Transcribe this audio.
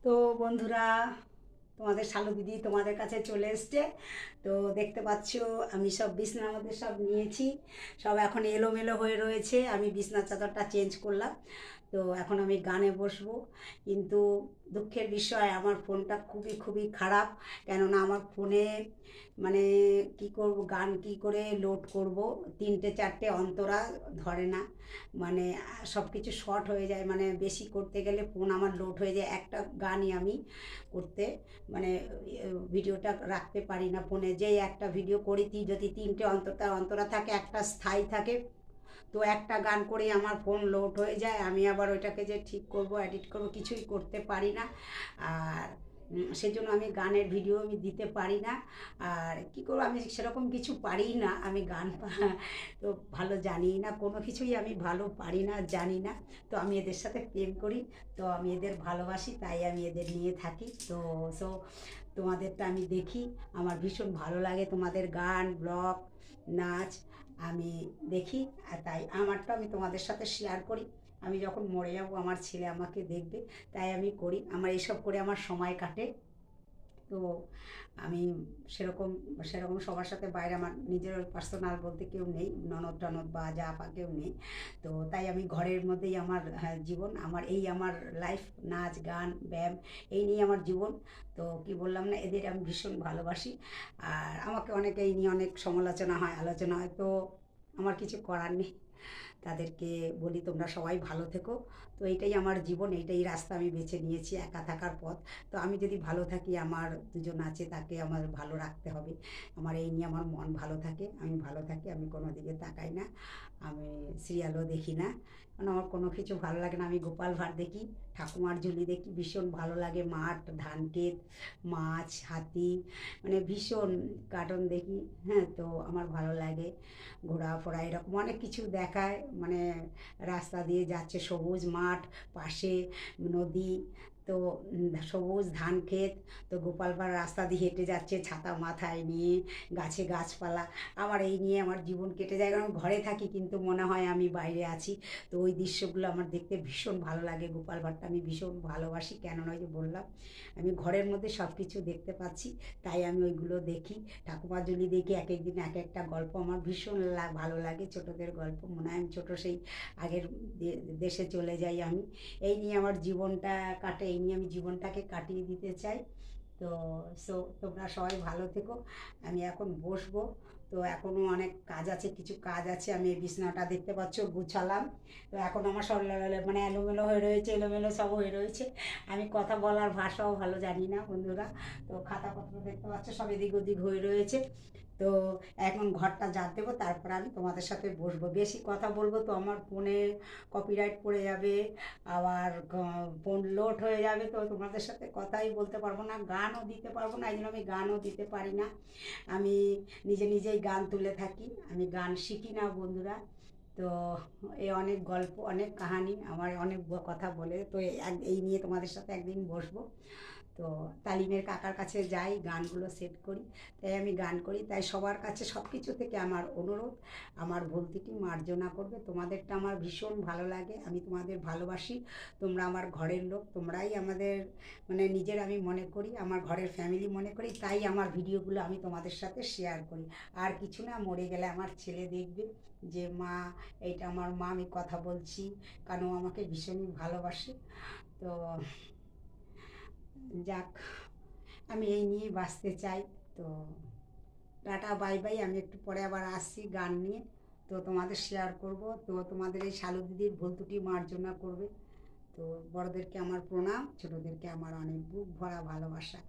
তো বন্ধুরা, তোমাদের শালু দিদি তোমাদের কাছে চলে এসছে। তো দেখতে পাচ্ছ আমি সব বিছনার মধ্যে সব নিয়েছি, সব এখন এলোমেলো হয়ে রয়েছে। আমি বিছনার চাদরটা চেঞ্জ করলাম। তো এখন আমি গানে বসবো, কিন্তু দুঃখের বিষয় আমার ফোনটা খুবই খুবই খারাপ। কেননা আমার ফোনে মানে কি করব, গান কি করে লোড করব, তিনটে চারটে অন্তরা ধরে না। মানে সব কিছু শর্ট হয়ে যায়, মানে বেশি করতে গেলে ফোন আমার লোড হয়ে যায়। একটা গানই আমি করতে মানে ভিডিওটা রাখতে পারি না ফোনে। যেই একটা ভিডিও করি যদি তিনটে অন্তরা থাকে, একটা স্থায়ী থাকে, তো একটা গান করেই আমার ফোন লোড হয়ে যায়। আমি আবার ওইটাকে যে ঠিক করব, এডিট করব, কিছুই করতে পারি না। আর সেজন্য আমি গানের ভিডিও আমি দিতে পারি না। আর কি করবো, আমি সেরকম কিছু পারি না। আমি গান তো ভালো জানি না, কোনো কিছুই আমি ভালো পারি না, জানি না। তো আমি এদের সাথে প্রেম করি, তো আমি এদের ভালোবাসি, তাই আমি এদের নিয়ে থাকি। তো সো তোমাদেরটা আমি দেখি, আমার ভীষণ ভালো লাগে তোমাদের গান, ব্লগ, নাচ আমি দেখি। আর তাই আমারটা আমি তোমাদের সাথে শেয়ার করি। আমি যখন মরে যাব আমার ছেলে আমাকে দেখবে, তাই আমি করি। আমার এইসব করে আমার সময় কাটে। তো আমি সেরকম সেরকম সবার সাথে বাইরে আমার নিজের পার্সোনাল বলতে কেউ নেই, ননদ টনদ বা যা আপা কেউ নেই। তো তাই আমি ঘরের মধ্যেই আমার জীবন, আমার এই আমার লাইফ, নাচ গান ব্যায়াম, এই নিয়ে আমার জীবন। তো কি বললাম না, এদের আমি ভীষণ ভালোবাসি। আর আমাকে অনেকে এই নিয়ে অনেক সমালোচনা হয়, আলোচনা হয়, তো আমার কিছু করার নেই। তাদেরকে বলি তোমরা সবাই ভালো থেকো। তো এইটাই আমার জীবন, এইটাই রাস্তা আমি বেছে নিয়েছি, একা থাকার পথ। তো আমি যদি ভালো থাকি, আমার দুজন আছে, তাকে আমার ভালো রাখতে হবে। আমার এই নিয়ে আমার মন ভালো থাকে, আমি ভালো থাকি, আমি কোনো দিকে তাকাই না। আমি সিরিয়ালও দেখি না, কারণ আমার কোনো কিছু ভালো লাগে না। আমি গোপাল ভাঁড় দেখি, ঠাকুমার ঝুলি দেখি, ভীষণ ভালো লাগে। মাঠ, ধান ক্ষেত, মাছ, হাতি, মানে ভীষণ কার্টুন দেখি। হ্যাঁ, তো আমার ভালো লাগে। ঘোরাফোরা এরকম অনেক কিছু দেখায়, মানে রাস্তা দিয়ে যাচ্ছে, সবুজ মাঠ, পাশে নদী, তো সবুজ ধান ক্ষেত, তো গোপাল ভাঁড় রাস্তা দিয়ে হেঁটে যাচ্ছে ছাতা মাথায় নিয়ে, গাছে গাছপালা। আমার এই নিয়ে আমার জীবন কেটে যায়, কারণ ঘরে থাকি কিন্তু মনে হয় আমি বাইরে আছি। তো ওই দৃশ্যগুলো আমার দেখতে ভীষণ ভালো লাগে। গোপাল ভাঁড়টা আমি ভীষণ ভালোবাসি, কেন নয় যে বললাম, আমি ঘরের মধ্যে সব কিছু দেখতে পাচ্ছি, তাই আমি ওইগুলো দেখি। ঠাকুমার ঝুলি দেখি, এক এক দিন এক একটা গল্প আমার ভীষণ ভালো লাগে। ছোটদের গল্প মনে হয় আমি ছোটো সেই আগের দেশে চলে যাই আমি। এই নিয়ে আমার জীবনটা কাটে, এই নিয়ে আমি জীবনটাকে কাটিয়ে দিতে চাই। তো সো তোমরা সবাই ভালো থেকো। আমি এখন বসবো। তো এখনও অনেক কাজ আছে, কিছু কাজ আছে। আমি এই বিছানাটা দেখতে পাচ্ছ গুছালাম। তো এখন আমার সব মানে এলোমেলো হয়ে রয়েছে, এলোমেলো সব হয়ে রয়েছে। আমি কথা বলার ভাষাও ভালো জানি না বন্ধুরা। তো খাতাপত্র দেখতে পাচ্ছ সব এদিক ওদিক হয়ে রয়েছে। তো এখন ঘরটা ঝাড় দেবো, তারপর আমি তোমাদের সাথে বসবো। বেশি কথা বলবো তো আমার ফোনে কপিরাইট পড়ে যাবে, আবার ফোন লোড হয়ে যাবে, তো তোমাদের সাথে কথাই বলতে পারবো না, গানও দিতে পারবো না। এই জন্য আমি গানও দিতে পারি না। আমি নিজে নিজেই গান তুলে থাকি, আমি গান শিখি না বন্ধুরা। তো এই অনেক গল্প, অনেক কাহানি, আমার অনেক কথা বলে। তো এই নিয়ে তোমাদের সাথে একদিন বসবো। তো তালিমের কাকার কাছে যাই, গানগুলো সেট করি, তাই আমি গান করি। তাই সবার কাছে সব কিছু থেকে আমার অনুরোধ, আমার ভুল ত্রুটি মার্জনা করবে। তোমাদেরটা আমার ভীষণ ভালো লাগে, আমি তোমাদের ভালোবাসি। তোমরা আমার ঘরের লোক, তোমরাই আমাদের মানে নিজের আমি মনে করি, আমার ঘরের ফ্যামিলি মনে করি, তাই আমার ভিডিওগুলো আমি তোমাদের সাথে শেয়ার করি। আর কিছু না, মরে গেলে আমার ছেলে দেখবে যে মা, এইটা আমার মা, আমি কথা বলছি, কারণ ও আমাকে ভীষণই ভালোবাসে। তো যাক, আমি এই নিয়েই বাঁচতে চাই। তো টাটা বাই বাই, আমি একটু পরে আবার আসছি গান নিয়ে। তো তোমাদের শেয়ার করব। তো তোমাদের এই শালু দিদির ভুল ত্রুটি মার্জনা করবে। তো বড়দেরকে আমার প্রণাম, ছোটদেরকে আমার অনেক বুক ভরা ভালোবাসা।